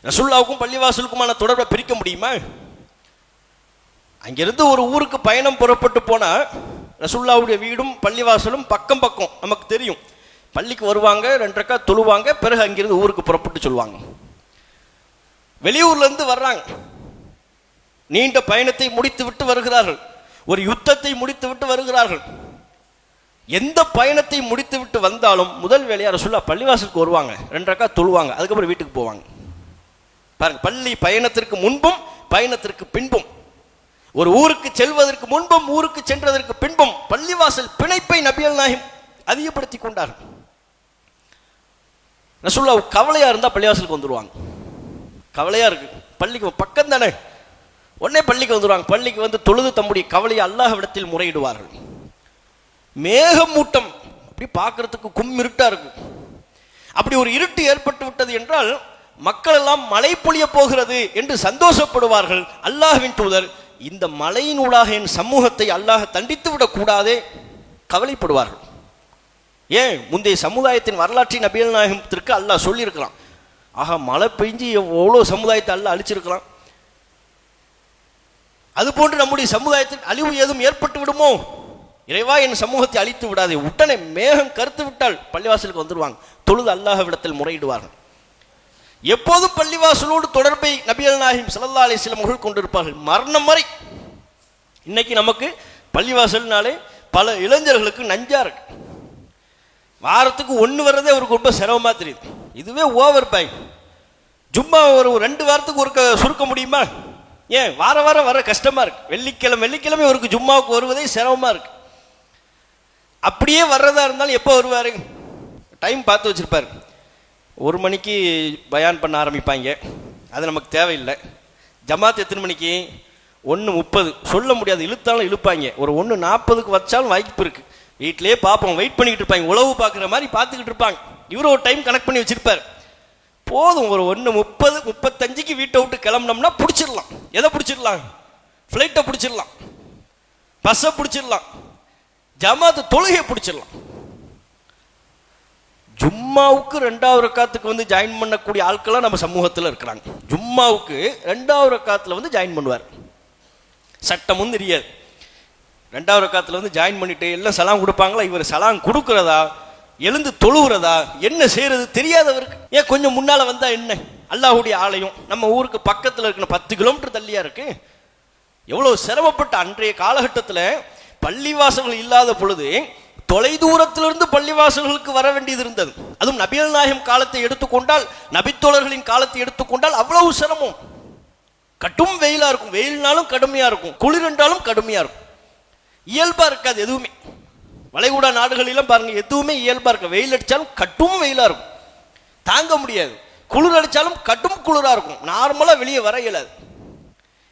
ரசூல்லாவுக்கும் பள்ளிவாசலுக்குமான தொடர்பை பிரிக்க முடியுமா? அங்கிருந்து ஒரு ஊருக்கு பயணம் புறப்பட்டு போனா ரசூல்லாவுடைய வீடும் பள்ளிவாசலும் பக்கம் பக்கம் நமக்கு தெரியும். பள்ளிக்கு வருவாங்க, 2 ரக்கா தொழுவாங்க, பிறகு அங்கிருந்து ஊருக்கு புறப்பட்டு சொல்லுவாங்க. வெளியூர்ல இருந்து வர்றாங்க, நீண்ட பயணத்தை முடித்து விட்டு வருகிறார்கள், ஒரு யுத்தத்தை முடித்து விட்டு வருகிறார்கள். எந்த பயணத்தை முடித்து விட்டு வந்தாலும் முதல் வேலையா ரசூல்லா பள்ளிவாசலுக்கு வருவாங்க, 2 ரக்கா தொழுவாங்க, அதுக்கப்புறம் வீட்டுக்கு போவாங்க. பாருங்க, பள்ளி பயணத்திற்கு முன்பும் பயணத்திற்கு பின்பும், ஒரு ஊருக்கு செல்வதற்கு முன்பும் ஊருக்கு சென்றதற்கு பின்பும் பள்ளிவாசல் பிணைப்பை நபிகள் நாயகம் அதிகப்படுத்தி கொண்டார்கள். ரசூல்லா கவலையா இருந்தா பள்ளிவாசலுக்கு வந்துருவாங்க. கவலையா இருக்கு, பள்ளிக்கு பக்கம் தானே, உடனே பள்ளிக்கு வந்துருவாங்க. பள்ளிக்கு வந்து தொழுது தம்முடைய கவலையை அல்லாஹ்விடத்தில் முறையிடுவார்கள். மேகமூட்டம் அப்படி பார்க்கறதுக்கு கும்மிருட்டா இருக்கு. அப்படி ஒரு இருட்டு ஏற்பட்டு விட்டது என்றால் மக்கள் எல்லாம் மழை பொழிய போகிறது என்று சந்தோஷப்படுவார்கள். அல்லாஹ்வின் தூதர், இந்த மழையினூடாக என் சமூகத்தை அல்லாஹ் தண்டித்து விடக் கூடாதே கவலைப்படுவார்கள். ஏன், முந்தைய சமுதாயத்தின் வரலாற்றின் நபிகள் நாயகத்திற்கு அல்லாஹ் சொல்லியிருக்கிறான். ஆக மழை பெஞ்சு எவ்வளோ சமுதாயத்தை அல்லாஹ் அழிச்சிருக்கிறான். அதுபோன்று நம்முடைய சமுதாயத்தில் அழிவு ஏதும் ஏற்பட்டு விடுமோ, இறைவா என் சமூகத்தை அழித்து விடாதே. உடனே மேகம் கருத்து விட்டால் பள்ளிவாசலுக்கு வந்துடுவாங்க, தொழுது அல்லாஹ்விடத்தில் முறையிடுவார்கள். எப்போதும் பள்ளிவாசலோடு தொடர்பை நபிகள் நாயகம் ஸல்லல்லாஹு அலைஹி வஸல்லம் அவர்கள் கொண்டிருப்பார்கள், மரணம் வரை. இன்னைக்கு நமக்கு பள்ளிவாசல்னாலே பல இளைஞர்களுக்கு நஞ்சா இருக்கு. வாரத்துக்கு 1 வர்றதே அவருக்கு ரொம்ப சிரமமா தெரியுது. இதுவே ஓவர் பை. ஜும்மா ஒரு 2 வாரத்துக்கு ஒரு சுருக்க முடியுமா? ஏன் வார வாரம் வர கஷ்டமா இருக்கு. வெள்ளிக்கிழமை அவருக்கு ஜும்மாவுக்கு வருவதே சிரமமா இருக்கு. அப்படியே வர்றதா இருந்தாலும் எப்போ வருவாரு? டைம் பார்த்து வச்சிருப்பாரு. 1 மணிக்கு பயான் பண்ண ஆரம்பிப்பாங்க, அது நமக்கு தேவையில்லை. ஜமாத் எத்தனை மணிக்கு? 1:30. சொல்ல முடியாது, இழுத்தாலும் இழுப்பாங்க. ஒரு 1:40 வச்சாலும் வாய்ப்பு இருக்கு. வீட்டிலேயே பார்ப்போம், வெயிட் பண்ணிக்கிட்டு இருப்பாங்க, உழவு பார்க்குற மாதிரி பார்த்துக்கிட்டு இருப்பாங்க. இவரு ஒரு டைம் கனெக்ட் பண்ணி வச்சிருப்பார். போதும், ஒரு 1:30 1:35 வீட்டை விட்டு கிளம்பினோம்னா பிடிச்சிடலாம். எதை பிடிச்சிடலாம்? ஃப்ளைட்டை பிடிச்சிடலாம், பஸ்ஸை பிடிச்சிடலாம், ஜமாத்து தொழுகையை பிடிச்சிடலாம். ஜும்மாவுக்கு 2வது ரக்காத்துக்கு வந்து ஜாயின் பண்ணக்கூடிய ஆட்கள்லாம் நம்ம சமூகத்தில் இருக்கிறாங்க. ஜும்மாவுக்கு 2வது ரக்காத்தில் வந்து ஜாயின் பண்ணுவார். சட்டமும் தெரியாது. 2வது ரக்காத்தில் வந்து ஜாயின் பண்ணிட்டு எல்லாம் சலாம் கொடுப்பாங்களா, இவர் சலாம் கொடுக்கிறதா எழுந்து தொழுகிறதா என்ன செய்யறது தெரியாதவருக்கு. ஏன் கொஞ்சம் முன்னால வந்தா என்ன? அல்லாஹ்வுடைய ஆலயம் நம்ம ஊருக்கு பக்கத்தில் இருக்கிற 10 கிலோமீட்டர் தள்ளியா இருக்கு. எவ்வளவு சிரமப்பட்ட அன்றைய காலகட்டத்தில் பள்ளிவாசல்கள் இல்லாத பொழுது தொலைதூரத்திலிருந்து பள்ளிவாசல்களுக்கு வர வேண்டியது இருந்தது. அதுவும் நபிகள் நாயகம் காலத்தை எடுத்துக்கொண்டால், நபித்தோழர்களின் காலத்தை எடுத்துக்கொண்டால் அவ்வளவு சிரமம். கடும் வெயிலா இருக்கும், வெயில்னாலும் கடுமையா இருக்கும், குளிர் என்றாலும் கடுமையா இருக்கும். இயல்பா இருக்காது எதுவுமே. வளைகுடா நாடுகளிலும் பாருங்க, எதுவுமே இயல்பா இருக்க. வெயில் அடிச்சாலும் கடும் வெயிலா இருக்கும், தாங்க முடியாது. குளிர் அடிச்சாலும் கடும் குளிரா இருக்கும், நார்மலா வெளியே வர இயலாது.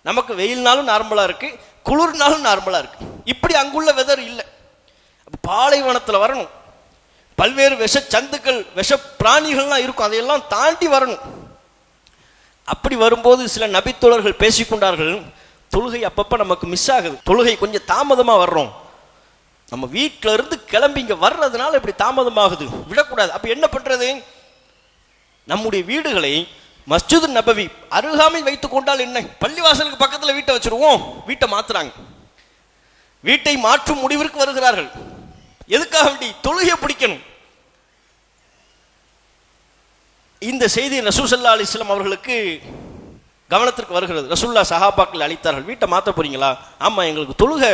நமக்கு வெயில்னாலும் நார்மலா இருக்கு, குளிர்னாலும் நார்மலா இருக்கு. இப்படி அங்குள்ள வெதர் இல்லை. பாலைவனத்தில் வரணும், பல்வேறு விஷ சந்துக்கள் விஷ பிராணிகள்லாம் இருக்கும், அதையெல்லாம் தாண்டி வரணும். அப்படி வரும்போது சில நபித்தோழர்கள் பேசிக்கொண்டார்கள், தொழுகை அப்பப்ப நமக்கு மிஸ் ஆகுது, தொழுகை கொஞ்சம் தாமதமா வர்றோம், நம்ம வீட்டில இருந்து கிளம்பி இங்க வர்றதுனால இப்படி தாமதமாகுது, விடக்கூடாது. அப்ப என்ன பண்றது? நம்முடைய வீடுகளை மஸ்ஜிது நபவி அருகாமையில் வைத்துக் கொண்டால் என்ன? பள்ளிவாசலுக்கு பக்கத்தில் வீட்டை வச்சிருவோம். வீட்டை மாத்துறாங்க, வீட்டை மாற்றும் முடிவிற்கு வருகிறார்கள். எதுக்காக வேண்டி? தொழுகையை பிடிக்கணும். இந்த செய்தி ரசூல் ஸல்லல்லாஹு அலைஹி வஸல்லம் அவர்களுக்கு கவனத்திற்கு வருகிறது. ரசூலுல்லாஹ் சஹாபாக்கள் அழைத்தார்கள், வீட்டை மாற்ற போறீங்களா? ஆமா, எங்களுக்கு தொழுகை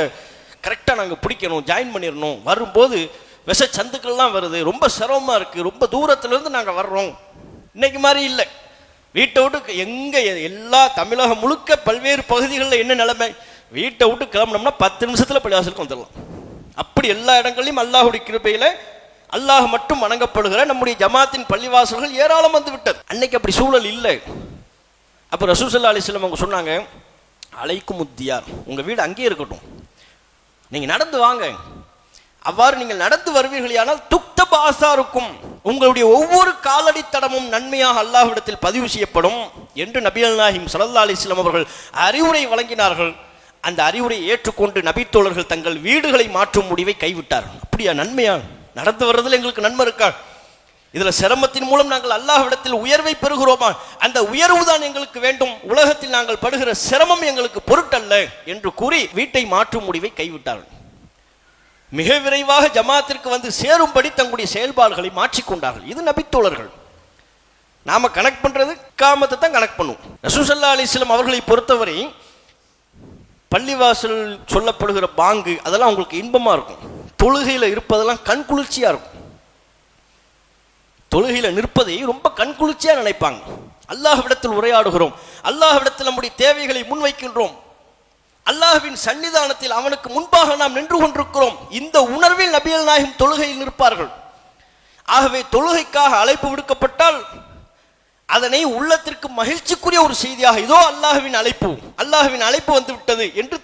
கரெக்டாக நாங்கள் பிடிக்கணும், ஜாயின் பண்ணிடணும். வரும்போது விஷ சந்துக்கள்லாம் வருது, ரொம்ப சிரமமாக இருக்குது, ரொம்ப தூரத்துலேருந்து நாங்கள் வர்றோம். இன்னைக்கு மாதிரி இல்லை. வீட்டை விட்டு எங்கே எல்லா தமிழகம் முழுக்க பல்வேறு பகுதிகளில் என்ன நிலைமை? வீட்டை விட்டு கிளம்பினோம்னா 10 நிமிஷத்தில் பள்ளிவாசலுக்கு வந்துடலாம். அப்படி எல்லா இடங்களையும் அல்லாஹ்வுடைய கிருபையில் அல்லாஹ் மட்டும் வணங்கப்படுகிற நம்முடைய ஜமாத்தின் பள்ளிவாசல்கள் ஏராளம் வந்து விட்டது. அன்னைக்கு அப்படி சூழல் இல்லை. அப்போ ரசூல் ஸல்லல்லாஹு அலைஹி வஸல்லம் அவங்க சொன்னாங்க, அலைக்கும் முத்தியார், உங்கள் வீடு அங்கேயே இருக்கட்டும், நீங்கள் நடந்து வாங்க. அவ்வாறு நீங்கள் நடந்து வருவீர்களானால் துக்த பாசாருக்கும், உங்களுடைய ஒவ்வொரு காலடி தடமும் நன்மையாக அல்லாஹ்விடத்தில் பதிவு செய்யப்படும் என்று நபிகள் நாயகம் ஸல்லல்லாஹு அலைஹி வஸல்லம் அவர்கள் அறிவுரை வழங்கினார்கள். அந்த அறிவுரையை ஏற்றுக்கொண்டு நபித்தோழர்கள் தங்கள் வீடுகளை மாற்றும் முடிவை கைவிட்டார்கள். அப்படியா? நன்மையா? நடந்து வர்றதுல எங்களுக்கு நன்மை இருக்கா? இதுல சிரமத்தின் மூலம் நாங்கள் அல்லாஹ்விடத்தில் உயர்வை பெறுகிறோமா? அந்த உயர்வு தான் எங்களுக்கு வேண்டும், உலகத்தில் நாங்கள் படுகிற சிரமம் எங்களுக்கு பொருட்டல்ல என்று கூறி வீட்டை மாற்றும் முடிவை கைவிட்டார்கள். மிக விரைவாக ஜமாத்திற்கு வந்து சேரும்படி தங்களுடைய செயல்பாடுகளை மாற்றிக்கொண்டார்கள். இது நபித்தோழர்கள். நாம கனெக்ட் பண்றது இக்காமத்தை தான் கனெக்ட் பண்ணுவோம். ரசூல் ஸல்லல்லாஹு அலைஹி வஸல்லம் அவர்களை பொறுத்தவரை பள்ளிவாசல் சொல்லப்படுகிற பாங்கு அதெல்லாம் உங்களுக்கு இன்பமா இருக்கும். தொழுகையில இருப்பதெல்லாம் கண்குளிர்ச்சியா இருக்கும். தொழுகையில நிற்பதை ரொம்ப கண்குளிர்ச்சியா நினைப்பாங்க. அல்லாஹ்விடத்தில் உரையாடுகிறோம், அல்லாஹ்விடத்தில் நம்முடைய தேவைகளை முன்வைக்கின்றோம், அல்லாஹ்வின் சன்னிதானத்தில் அவனுக்கு முன்பாக நாம் நின்று கொண்டிருக்கிறோம். இந்த உணர்வில் நபிகள் நாயகம் தொழுகையில் நிற்பார்கள். ஆகவே தொழுகைக்காக அழைப்பு விடுக்கப்பட்டால் அதனை உள்ளத்திற்கு மகிழ்ச்சிக்குரிய ஒரு செய்தியாக, இதோ அல்லாஹ்வின் அழைப்பு வந்து விட்டது என்று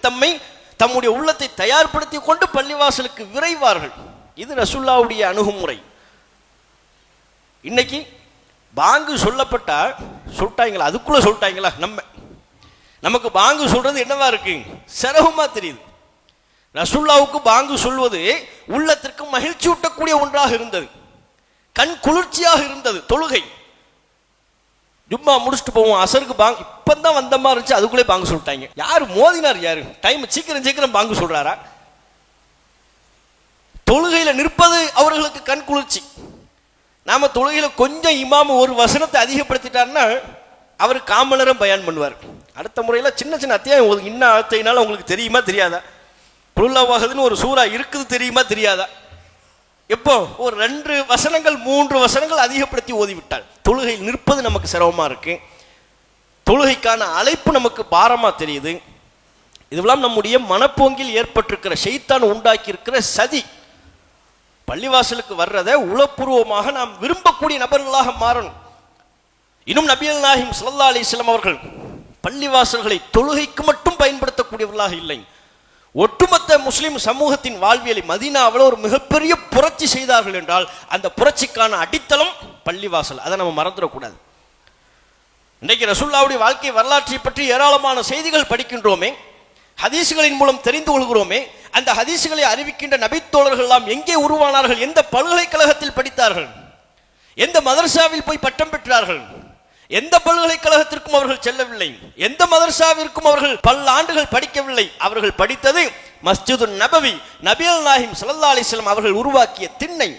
தம்முடைய உள்ளத்தை தயார்படுத்தி கொண்டு பள்ளிவாசலுக்கு விரைவார்கள். இது ரசூலுல்லாஹ்வுடைய அணுகுமுறை. இன்னைக்கு பாங்கு சொல்லப்பட்டா சொல்லிட்டாங்களா, அதுக்குள்ள சொல்லிட்டாங்களா? நமக்கு பாங்கு சொல்றது என்னவா இருக்கு? சிரமமா தெரியுது. ரசூலுல்லாஹ்வுக்கு பாங்கு சொல்வது உள்ளத்திற்கு மகிழ்ச்சி ஊட்டக்கூடிய ஒன்றாக இருந்தது, கண் குளிர்ச்சியாக இருந்தது. தொழுகை ஜும்மா முடிச்சுட்டு போவோம், அசருக்கு பாங்கு இப்பதான் வந்த மாதிரி இருந்துச்சு, அதுக்குள்ளே பாங்கு சொல்லிட்டாங்க. யாரு மோதினார்? யாரு டைம் சீக்கிரம் பாங்கு சொல்றாரா? தொழுகையில நிற்பது அவர்களுக்கு கண் குளிர்ச்சி. நாம தொழுகையில கொஞ்சம் இமாம ஒரு வசனத்தை அதிகப்படுத்திட்டாருன்னா அவர் காமலரம் பயான் பண்ணுவார். அடுத்த முறையில சின்ன அத்தியாயம் இன்னும் அத்தியினால உங்களுக்கு தெரியுமா தெரியாதா? குலுல்லாஹுன்னு ஒரு சூரா இருக்குது தெரியுமா தெரியாதா? எப்போ ஒரு 2 வசனங்கள் 3 வசனங்கள் அதிகப்படுத்தி ஓதிவிட்டால் தொழுகையில் நிற்பது நமக்கு சிரமமா இருக்கு. தொழுகைக்கான அழைப்பு நமக்கு பாரமா தெரியுது. இதெல்லாம் நம்முடைய மனப்போங்கில் ஏற்பட்டிருக்கிற ஷைத்தான் உண்டாக்கி இருக்கிற சதி. பள்ளிவாசலுக்கு வர்றதை உளப்பூர்வமாக நாம் விரும்பக்கூடிய நபர்களாக மாறணும். இன்னும் நபிகள் நாயகம் ஸல்லல்லாஹு அலைஹி வஸல்லம் அவர்கள் பள்ளிவாசல்களை தொழுகைக்கு மட்டும் பயன்படுத்தக்கூடியவர்களாக இல்லை, ஒட்டுமொத்த முஸ்லிம் சமூகத்தின் வாழ்வியலை மதீனாவில் ஒரு மிகப்பெரிய புரட்சி செய்தார்கள் என்றால் அந்த புரட்சிக்கான அடித்தளம் பள்ளிவாசல். அதை நம்ம மறந்துடக்கூடாது. இன்றைக்கு ரசூலுல்லாஹ்வுடைய வாழ்க்கை வரலாற்றை பற்றி ஏராளமான செய்திகள் படிக்கின்றோமே, ஹதீஸ்களின் மூலம் தெரிந்து கொள்கிறோமே. அந்த ஹதீஸ்களை அறிவிக்கின்ற நபித்தோழர்கள் எல்லாம் எங்கே உருவானார்கள்? எந்த பல்கலைக்கழகத்தில் படித்தார்கள்? எந்த மதரசாவில் போய் பட்டம் பெற்றார்கள்? எந்த பல்கலைக்கழகத்திற்கும் அவர்கள் செல்லவில்லை, எந்த மதரசாவிற்கும் அவர்கள் பல ஆண்டுகள் படிக்கவில்லை. அவர்கள் படித்தது மஸ்ஜிது நபவி, நபிகள் நாயகம் ஸல்லல்லாஹு அலைஹி வஸல்லம் அவர்கள் உருவாக்கிய திண்ணை.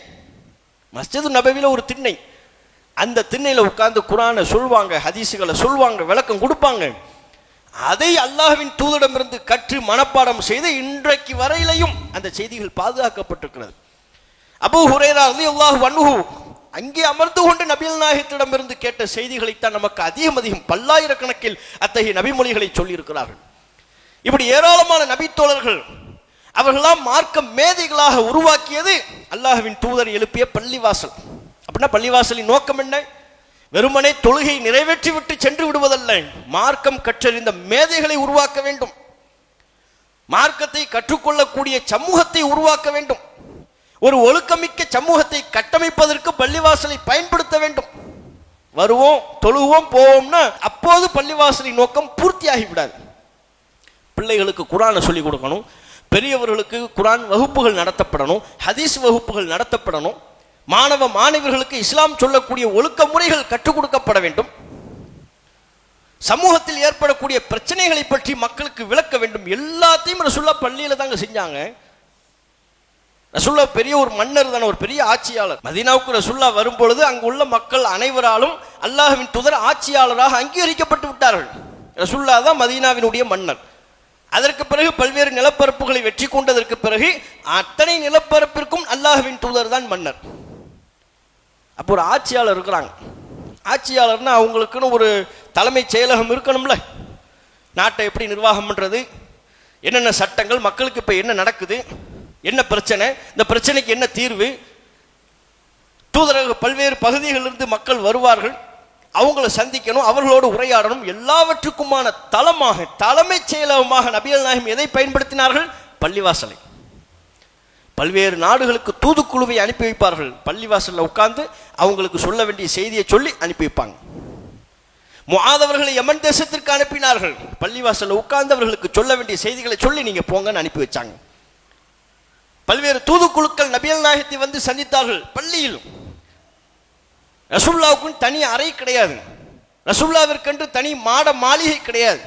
மஸ்ஜிது நபவியில ஒரு திண்ணை, அந்த திண்ணையில உட்கார்ந்து குர்ஆனை சொல்வாங்க, ஹதீஸ்களை சொல்வாங்க, விளக்கம் கொடுப்பாங்க. அதை அல்லாஹ்வின் தூதரிடமிருந்து கற்று மனப்பாடம் செய்து இன்றைக்கு வரையிலையும் அந்த செய்திகள் பாதுகாக்கப்பட்டிருக்கிறது. அபூ ஹுரைரா ரலியல்லாஹு அன்ஹு அங்கே அமர்ந்து கொண்டு நபிகள் நாயகத்திடமிருந்து கேட்ட செய்திகளைத்தான் நமக்கு அதிகம் பல்லாயிரக்கணக்கில் அத்தகைய நபிமொழிகளை சொல்லியிருக்கிறார்கள். இப்படி ஏராளமான நபித்தோழர்கள் அவர்களாம் மார்க்க மேதைகளாக உருவாக்கியது அல்லாஹ்வின் தூதர் எழுப்பிய பள்ளிவாசல். அப்படின்னா பள்ளிவாசலின் நோக்கம் என்ன? வெறுமனே தொழுகை நிறைவேற்றி விட்டு சென்று விடுவதல்ல, மார்க்கம் கற்றறிந்த மேதைகளை உருவாக்க வேண்டும், மார்க்கத்தை கற்றுக்கொள்ளக்கூடிய சமூகத்தை உருவாக்க வேண்டும். ஒரு ஒழுக்கமிக்க சமூகத்தை கட்டமைப்பதற்கு பள்ளிவாசலை பயன்படுத்த வேண்டும். வருவோம், தொழுவோம், போவோம்னா அப்போது பள்ளிவாசலின் நோக்கம் பூர்த்தியாகி விடாது. பிள்ளைகளுக்கு குர்ஆனை சொல்லிக் கொடுக்கணும், பெரியவர்களுக்கு குர்ஆன் வகுப்புகள் நடத்தப்படணும், ஹதீஸ் வகுப்புகள் நடத்தப்படணும், மாணவ மாணவர்களுக்கு இஸ்லாம் சொல்லக்கூடிய ஒழுக்க முறைகள் கற்றுக் கொடுக்கப்பட வேண்டும், சமூகத்தில் ஏற்படக்கூடிய பிரச்சனைகளை பற்றி மக்களுக்கு விளக்க வேண்டும். எல்லாத்தையும் ரசூலுல்லாஹ் பள்ளியில தாங்க செஞ்சாங்க. ரசூலுல்லாஹ் பெரிய ஒரு மன்னர் தானே, ஒரு பெரிய ஆட்சியாளர். மதீனாவுக்கு ரசூலுல்லாஹ் வரும்பொழுது அங்கு உள்ள மக்கள் அனைவராலும் அல்லாஹ்வின் தூதர் ஆட்சியாளராக அங்கீகரிக்கப்பட்டு விட்டார்கள். ரசூலுல்லாஹ் தான் மதீனாவினுடைய மன்னர். அதற்கு பிறகு பல்வேறு நிலப்பரப்புகளை வெற்றி கொண்டதற்கு பிறகு அத்தனை நிலப்பரப்பிற்கும் அல்லாஹ்வின் தூதர் தான் மன்னர். அப்போ ஒரு ஆட்சியாளர் இருக்கிறாங்க. ஆட்சியாளர்னா அவங்களுக்குன்னு ஒரு தலைமை செயலகம் இருக்கணும்ல, நாட்டை எப்படி நிர்வாகம் பண்றது, என்னென்ன சட்டங்கள், மக்களுக்கு இப்ப என்ன நடக்குது, என்ன பிரச்சனை, இந்த பிரச்சனைக்கு என்ன தீர்வு. தூதரக பல்வேறு பகுதிகளிலிருந்து மக்கள் வருவார்கள், அவங்கள சந்திக்கணும், அவர்களோடு உரையாடணும். எல்லாவற்றுக்குமான தளமாக, தலைமை செயலகமாக நபிகள் நாயகம் எதை பயன்படுத்தினார்கள்? பள்ளிவாசலை. பல்வேறு நாடுகளுக்கு தூதுக்குழுவை அனுப்பி வைப்பார்கள். பள்ளிவாசல்ல உட்கார்ந்து அவங்களுக்கு சொல்ல வேண்டிய செய்தியை சொல்லி அனுப்பி வைப்பாங்க. முஆத் அவர்களை யமன் தேசத்திற்கு அனுப்பினார்கள். பள்ளிவாசல்ல உட்கார்ந்து அவர்களுக்கு சொல்ல வேண்டிய செய்திகளை சொல்லி நீங்க போங்கன்னு அனுப்பி வச்சாங்க. பல்வேறு தூதுக்குழுக்கள் நபிகள் நாயகத்தை வந்து சந்தித்தார்கள் பள்ளியில். ரசூலுல்லாஹ்வுக்கு தனி அறை கிடையாது, ரசூலுல்லாஹ்விற்கென்று தனி மாட மாளிகை கிடையாது.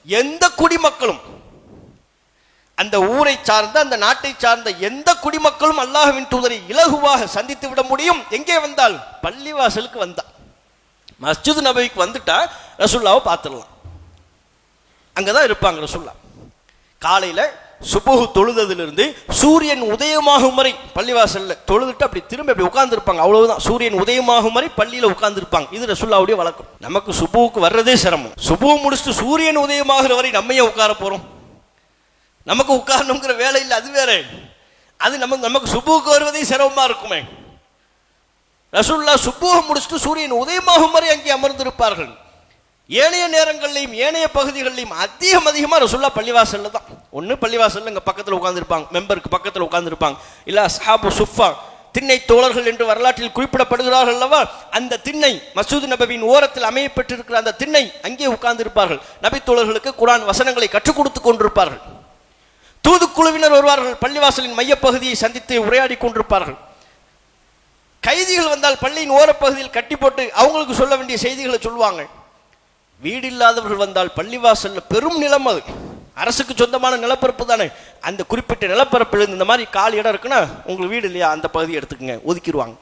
எந்த குடிமக்களும், அந்த ஊரை சார்ந்த, அந்த நாட்டை சார்ந்த எந்த குடிமக்களும் அல்லாஹ்வின் தூதரை இலகுவாக சந்தித்து விட முடியும். எங்கே வந்தால்? பள்ளிவாசலுக்கு வந்தா. மஸ்ஜித் நபவிக்கு வந்துட்டா ரசூலுல்லாஹ்வை பார்த்துடலாம், அங்கதான் இருப்பாங்க ரசூலுல்லாஹ். காலையில சுபஹு தொழுததிலிருந்து சூரியன் உதயமாகும் வரை பள்ளிவாசல்ல தொழுதுட்டு அப்படி திரும்ப அப்படி உட்கார்ந்து இருப்பாங்க. அவ்வளவுதான், சூரியன் உதயமாகும் வரை பள்ளியில உட்கார்ந்து இருப்பாங்க. இது ரசூலுல்லாஹ்வுடைய வழக்கம். நமக்கு சுபஹுக்கு வர்றதே சிரமம். சுபஹு முடிச்சுட்டு சூரியன் உதயமாகிற வரை நம்மையே உட்கார போறோம், நமக்கு உட்காரணுங்கிற வேலை இல்லை, அது வேற. அது நமக்கு சுபுக்கு வருவதே சிரமமா இருக்குமே. ரசூலுல்லாஹ் சுபுஹ முடிச்சுட்டு சூரியன் உதயமாகும் வரை அங்கே அமர்ந்திருப்பார்கள். ஏனைய நேரங்களிலையும் ஏனைய பகுதிகளிலையும் அதிகமா ரசூலுல்லாஹ் பள்ளிவாசல்ல தான். ஒன்று பள்ளிவாசல்ல இங்க பக்கத்தில் உட்கார்ந்துருப்பாங்க, மெம்பருக்கு பக்கத்தில் உட்கார்ந்துருப்பாங்க, இல்ல அஸ்ஹாபு சுஃபா திண்ணை தோழர்கள் என்று வரலாற்றில் குறிப்பிடப்படுகிறார்கள் அல்லவா, அந்த திண்ணை மஸ்ஜித் நபவியின் ஓரத்தில் அமையப்பட்டிருக்கிற அந்த திண்ணை அங்கே உட்கார்ந்திருப்பார்கள். நபி தோழர்களுக்கு குர்ஆன் வசனங்களை கற்றுக் கொடுத்து கொண்டிருப்பார்கள். தூதுக்குழுவினர் வருவார்கள், பள்ளிவாசலின் மையப்பகுதியை சந்தித்து உரையாடி கொண்டிருப்பார்கள். கைதிகள் வந்தால் பள்ளியின் ஓரப்பகுதியில் கட்டி போட்டு அவங்களுக்கு சொல்ல வேண்டிய செய்திகளை சொல்லுவாங்க. வீடு இல்லாதவர்கள் வந்தால் பள்ளிவாசல்ல பெரும் நிலம், அது அரசுக்கு சொந்தமான நிலப்பரப்பு தானே, அந்த குறிப்பிட்ட நிலப்பரப்பில் இந்த மாதிரி காலி இடம் இருக்குன்னா உங்களுக்கு வீடு இல்லையா, அந்த பகுதியை எடுத்துக்கங்க, ஒதுக்கிடுவாங்க.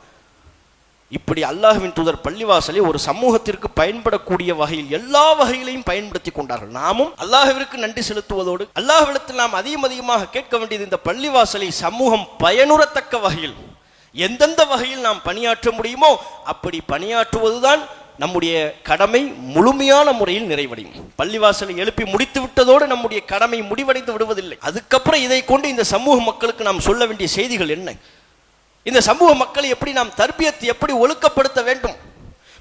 இப்படி அல்லாஹ்வின் தூதர் பள்ளிவாசலை ஒரு சமூகத்திற்கு பயன்படக்கூடிய வகையில் எல்லா வகையிலையும் பயன்படுத்தி கொண்டார்கள். நாமும் அல்லாஹ்விற்கு நன்றி செலுத்துவதோடு அல்லாஹ்விடத்தில் நாம் அதிகமாக கேட்க வேண்டியது, இந்த பள்ளிவாசலை சமூகம் பயனுறத்தக்க வகையில் எந்தெந்த வகையில் நாம் பணியாற்ற முடியுமோ அப்படி பணியாற்றுவதுதான் நம்முடைய கடமை முழுமையான முறையில் நிறைவடையும். பள்ளிவாசலை எழுப்பி முடித்து விட்டதோடு நம்முடைய கடமை முடிவடைந்து விடுவதில்லை. அதுக்கப்புறம் இதை கொண்டு இந்த சமூக மக்களுக்கு நாம் சொல்ல வேண்டிய செய்திகள் என்ன, இந்த சமூக மக்களை எப்படி நாம் தர்பியத்தை எப்படி ஒழுக்கப்படுத்த வேண்டும்,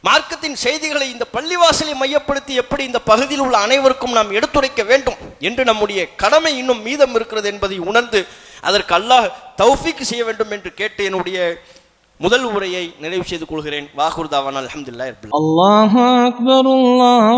மார்க்கத்தின் செய்திகளை இந்த பள்ளிவாசலை மையப்படுத்தி எப்படி இந்த பகுதியில் உள்ள அனைவருக்கும் நாம் எடுத்துரைக்க வேண்டும் என்று நம்முடைய கடமை இன்னும் மீதம் இருக்கிறது என்பதை உணர்ந்து அதற்கு அல்லாஹ் தௌஃபீக் செய்ய வேண்டும் என்று கேட்டு என்னுடைய முதல் உரையை நிறைவு செய்து கொள்கிறேன். வாகுர் தாவானா அல்ஹம்துலில்லாஹி ரப்பில் ஆலமீன். அல்லாஹு அக்பர். அல்லாஹ்